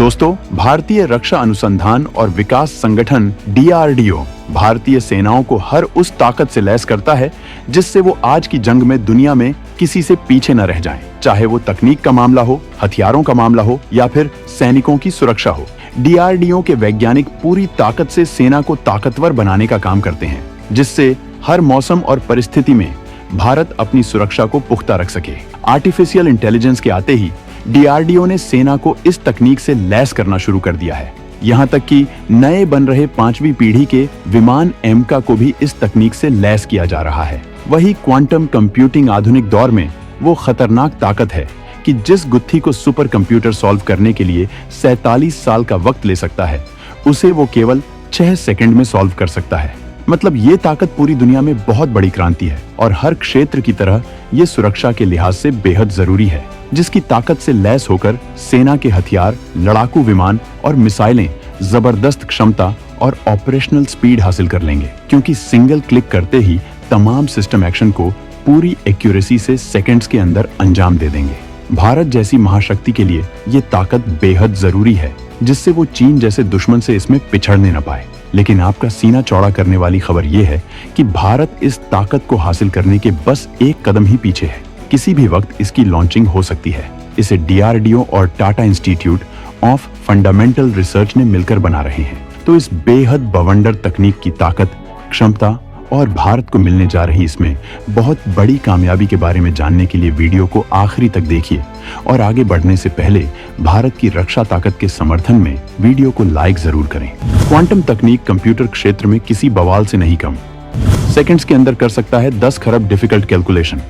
दोस्तों, भारतीय रक्षा अनुसंधान और विकास संगठन DRDO भारतीय सेनाओं को हर उस ताकत से लैस करता है जिससे वो आज की जंग में दुनिया में किसी से पीछे न रह जाएं। चाहे वो तकनीक का मामला हो, हथियारों का मामला हो या फिर सैनिकों की सुरक्षा हो। DRDO के वैज्ञानिक पूरी ताकत से सेना को ताकतवर बनाने का काम करते हैं, जिससे हर मौसम और परिस्थिति में भारत अपनी सुरक्षा को पुख्ता रख सके। आर्टिफिशियल इंटेलिजेंस के आते ही DRDO ने सेना को इस तकनीक से लैस करना शुरू कर दिया है। यहाँ तक कि नए बन रहे 5वीं पीढ़ी के विमान एमका को भी इस तकनीक से लैस किया जा रहा है। वही क्वांटम कंप्यूटिंग आधुनिक दौर में वो खतरनाक ताकत है कि जिस गुत्थी को सुपर कंप्यूटर सॉल्व करने के लिए 47 साल का वक्त ले सकता है, उसे वो केवल 6 सेकंड में सॉल्व कर सकता है। मतलब ये ताकत पूरी दुनिया में बहुत बड़ी क्रांति है और हर क्षेत्र की तरह ये सुरक्षा के लिहाज से बेहद जरूरी है, जिसकी ताकत से लैस होकर सेना के हथियार, लड़ाकू विमान और मिसाइलें जबरदस्त क्षमता और ऑपरेशनल स्पीड हासिल कर लेंगे, क्योंकि सिंगल क्लिक करते ही तमाम सिस्टम एक्शन को पूरी एक्यूरेसी से सेकंड्स के अंदर अंजाम दे देंगे। भारत जैसी महाशक्ति के लिए ये ताकत बेहद जरूरी है, जिससे वो चीन जैसे दुश्मन से इसमें पिछड़ने न पाए। लेकिन आपका सीना चौड़ा करने वाली खबर ये है कि भारत इस ताकत को हासिल करने के बस एक कदम ही पीछे है। किसी भी वक्त इसकी लॉन्चिंग हो सकती है। इसे DRDO और Tata institute of fundamental research ने मिलकर बना रहे हैं। तो इस बेहद बवंडर तकनीक की ताकत, क्षमता और भारत को मिलने जा रही इसमें बहुत बड़ी कामयाबी के बारे में जानने के लिए वीडियो को आखिरी तक देखिए और आगे बढ़ने से पहले भारत की रक्षा ताकत के समर्थन में वीडियो को लाइक जरूर करें। क्वांटम तकनीक कंप्यूटर क्षेत्र में किसी बवाल से नहीं कम। सेकंड्स के अंदर कर सकता है 10 खरब डिफिकल्ट कैलकुलेशन।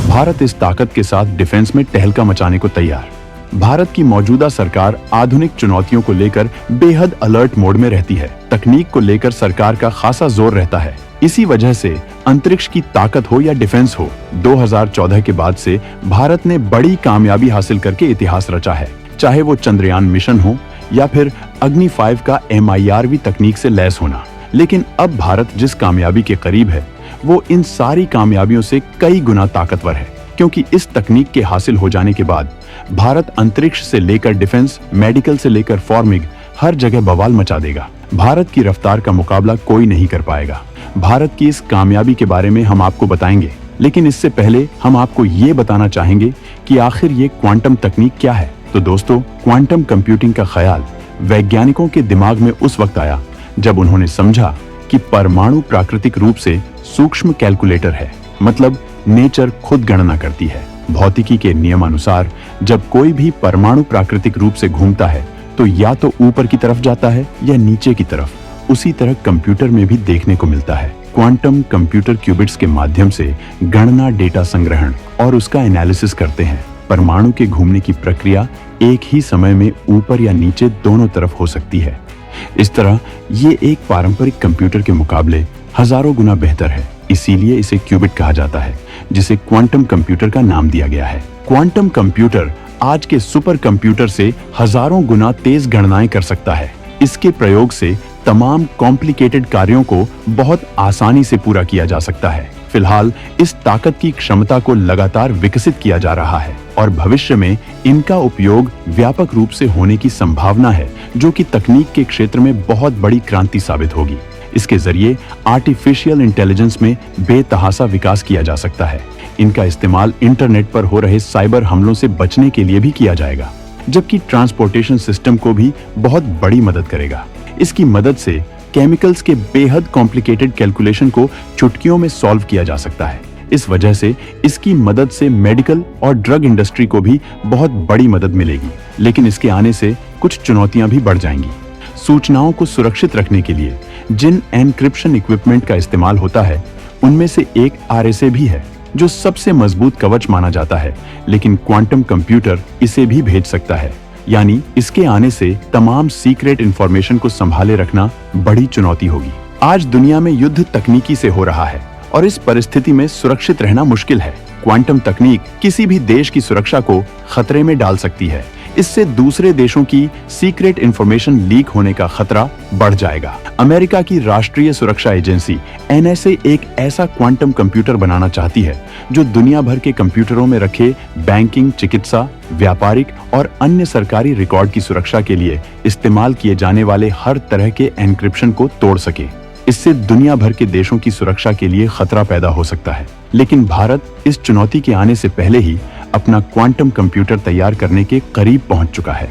भारत इस ताकत के साथ डिफेंस में टहलका मचाने को तैयार। भारत की मौजूदा सरकार आधुनिक चुनौतियों को लेकर बेहद अलर्ट मोड में रहती है। तकनीक को लेकर सरकार का खासा जोर रहता है। इसी वजह से अंतरिक्ष की ताकत हो या डिफेंस हो, 2014 के बाद से भारत ने बड़ी कामयाबी हासिल करके इतिहास रचा है। चाहे वो चंद्रयान मिशन हो या फिर अग्नि 5 का MIRV तकनीक से लैस होना। लेकिन अब भारत जिस कामयाबी के करीब है, वो इन सारी कामयाबियों से कई गुना ताकतवर है, क्योंकि इस तकनीक के हासिल हो जाने के बाद भारत अंतरिक्ष से लेकर डिफेंस, मेडिकल से लेकर फार्मिंग हर जगह बवाल मचा देगा। भारत की रफ्तार का मुकाबला कोई नहीं कर पाएगा। भारत की इस कामयाबी के बारे में हम आपको बताएंगे, लेकिन इससे पहले हम आपको ये बताना चाहेंगे कि आखिर ये क्वांटम तकनीक क्या है। तो दोस्तों, क्वांटम कंप्यूटिंग का ख्याल वैज्ञानिकों के दिमाग में उस वक्त आया जब उन्होंने समझा कि परमाणु प्राकृतिक रूप से सूक्ष्म कैलकुलेटर है। मतलब नेचर खुद गणना करती है। भौतिकी के नियमानुसार जब कोई भी परमाणु प्राकृतिक रूप से घूमता है तो या तो ऊपर की तरफ जाता है या नीचे की तरफ। उसी तरह कंप्यूटर में भी देखने को मिलता है। क्वांटम कंप्यूटर क्यूबिट्स के माध्यम से गणना, डेटा संग्रहण और उसका एनालिसिस करते हैं। परमाणु के घूमने की प्रक्रिया एक ही समय में ऊपर या नीचे दोनों तरफ हो सकती है। इस तरह ये एक पारंपरिक कंप्यूटर के मुकाबले हजारों गुना बेहतर है। इसीलिए इसे क्यूबिट कहा जाता है, जिसे क्वांटम कंप्यूटर का नाम दिया गया है। क्वांटम कंप्यूटर आज के सुपर कंप्यूटर से हजारों गुना तेज गणनाएं कर सकता है। इसके प्रयोग से तमाम कॉम्प्लिकेटेड कार्यों को बहुत आसानी से पूरा किया जा सकता है। फिलहाल इस ताकत की क्षमता को लगातार विकसित किया जा रहा है और भविष्य में इनका उपयोग व्यापक रूप से होने की संभावना है, जो कि तकनीक के क्षेत्र में बहुत बड़ी क्रांति साबित होगी। इसके जरिए आर्टिफिशियल इंटेलिजेंस में बेतहासा विकास किया जा सकता है। इनका इस्तेमाल इंटरनेट पर हो रहे साइबर हमलों से बचने के लिए भी किया जाएगा, जबकि ट्रांसपोर्टेशन सिस्टम को भी बहुत बड़ी मदद करेगा। इसकी मदद से केमिकल्स के बेहद कॉम्प्लिकेटेड कैलकुलेशन को चुटकियों में सॉल्व किया जा सकता है। इस वजह से इसकी मदद से मेडिकल और ड्रग इंडस्ट्री को भी बहुत बड़ी मदद मिलेगी। लेकिन इसके आने से कुछ चुनौतियां भी बढ़ जाएंगी। सूचनाओं को सुरक्षित रखने के लिए जिन एनक्रिप्शन इक्विपमेंट का इस्तेमाल होता है, उनमें से एक RSA भी है, जो सबसे मजबूत कवच माना जाता है। लेकिन क्वांटम कंप्यूटर इसे भी भेज सकता है। यानी इसके आने से तमाम सीक्रेट इंफॉर्मेशन को संभाले रखना बड़ी चुनौती होगी। आज दुनिया में युद्ध तकनीकी से हो रहा है और इस परिस्थिति में सुरक्षित रहना मुश्किल है। क्वांटम तकनीक किसी भी देश की सुरक्षा को खतरे में डाल सकती है। इससे दूसरे देशों की सीक्रेट इंफॉर्मेशन लीक होने का खतरा बढ़ जाएगा। अमेरिका की राष्ट्रीय सुरक्षा एजेंसी NSA एक ऐसा क्वांटम कंप्यूटर बनाना चाहती है जो दुनिया भर के कंप्यूटरों में रखे बैंकिंग, चिकित्सा, व्यापारिक और अन्य सरकारी रिकॉर्ड की सुरक्षा के लिए इस्तेमाल किए जाने वाले हर तरह के एन्क्रिप्शन को तोड़ सके। इससे दुनिया भर के देशों की सुरक्षा के लिए खतरा पैदा हो सकता है। लेकिन भारत इस चुनौती के आने से पहले ही अपना क्वांटम कंप्यूटर तैयार करने के करीब पहुंच चुका है।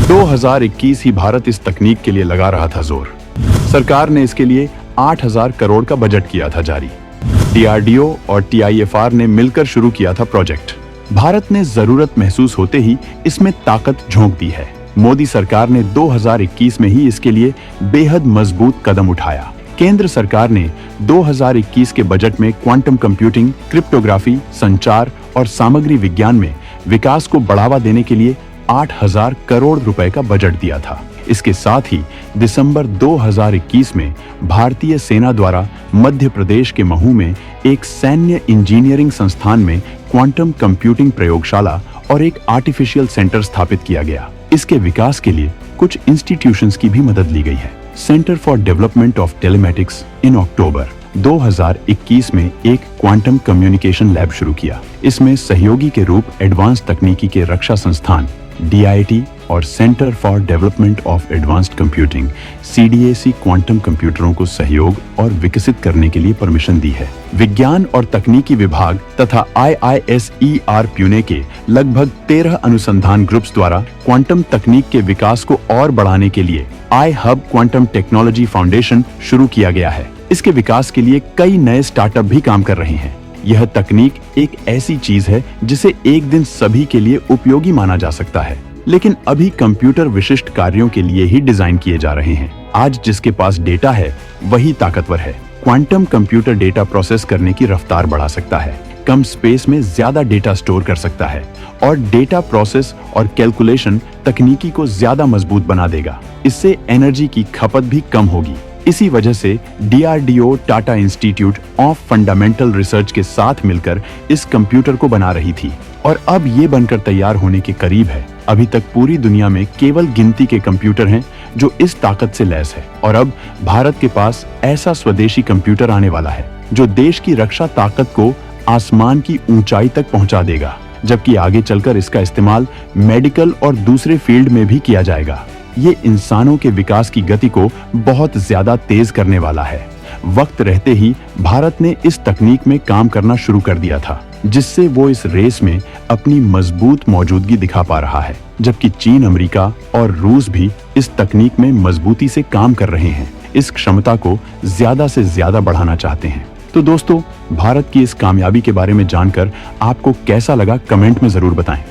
2021 ही भारत इस तकनीक के लिए लगा रहा था जोर। सरकार ने इसके लिए 8,000 करोड़ का बजट किया था जारी। DRDO और TIFR ने मिलकर शुरू किया था प्रोजेक्ट। भारत ने जरूरत महसूस होते ही इसमें ताकत झोंक दी है। मोदी सरकार ने 2021 में ही इसके लिए बेहद मजबूत कदम उठाया। केंद्र सरकार ने 2021 के बजट में क्वांटम कंप्यूटिंग, क्रिप्टोग्राफी, संचार और सामग्री विज्ञान में विकास को बढ़ावा देने के लिए 8,000 करोड़ रुपए का बजट दिया था। इसके साथ ही दिसंबर 2021 में भारतीय सेना द्वारा मध्य प्रदेश के महू में एक सैन्य इंजीनियरिंग संस्थान में क्वांटम कंप्यूटिंग प्रयोगशाला और एक आर्टिफिशियल सेंटर स्थापित किया गया। इसके विकास के लिए कुछ इंस्टीट्यूशंस की भी मदद ली गई है। Centre for Development of Telematics in October 2021 में एक क्वांटम कम्युनिकेशन लैब शुरू किया। इसमें सहयोगी के रूप एडवांस तकनीकी के रक्षा संस्थान DIT और centre for Development of advanced computing CDAC quantum कंप्यूटरों को सहयोग और विकसित करने के लिए परमिशन दी है। विज्ञान और तकनीकी विभाग तथा IISER पुणे के लगभग 13 अनुसंधान ग्रुप्स द्वारा क्वांटम तकनीक के विकास को और बढ़ाने के लिए iHub क्वांटम टेक्नोलॉजी फाउंडेशन शुरू किया गया है। इसके विकास के लिए कई नए स्टार्टअप भी काम कर रहे हैं। यह तकनीक एक ऐसी चीज है जिसे एक दिन सभी के लिए उपयोगी माना जा सकता है, लेकिन अभी कंप्यूटर विशिष्ट कार्यों के लिए ही डिजाइन किए जा रहे हैं। आज जिसके पास डेटा है वही ताकतवर है। क्वांटम कंप्यूटर डेटा प्रोसेस करने की रफ्तार बढ़ा सकता है, कम स्पेस में ज्यादा डेटा स्टोर कर सकता है और डेटा प्रोसेस और कैलकुलेशन तकनीकी को ज्यादा मजबूत बना देगा। इससे एनर्जी की खपत भी कम होगी। इसी वजह से DRDO Tata institute of fundamental research के साथ मिलकर इस कंप्यूटर को बना रही थी और अब ये बनकर तैयार होने के करीब है। अभी तक पूरी दुनिया में केवल गिनती के कंप्यूटर हैं जो इस ताकत से लैस है और अब भारत के पास ऐसा स्वदेशी कंप्यूटर आने वाला है जो देश की रक्षा ताकत को आसमान की ऊंचाई तक पहुंचा देगा, जबकि आगे चलकर इसका इस्तेमाल मेडिकल और दूसरे फील्ड में भी किया जाएगा। ये इंसानों के विकास की गति को बहुत ज्यादा तेज करने वाला है। वक्त रहते ही भारत ने इस तकनीक में काम करना शुरू कर दिया था, जिससे वो इस रेस में अपनी मजबूत मौजूदगी दिखा पा रहा है, जबकि चीन, अमेरिका और रूस भी इस तकनीक में मजबूती से काम कर रहे हैं। इस क्षमता को ज्यादा से ज्यादा बढ़ाना चाहते हैं। तो दोस्तों, भारत की इस कामयाबी के बारे में जानकर आपको कैसा लगा, कमेंट में जरूर बताएं।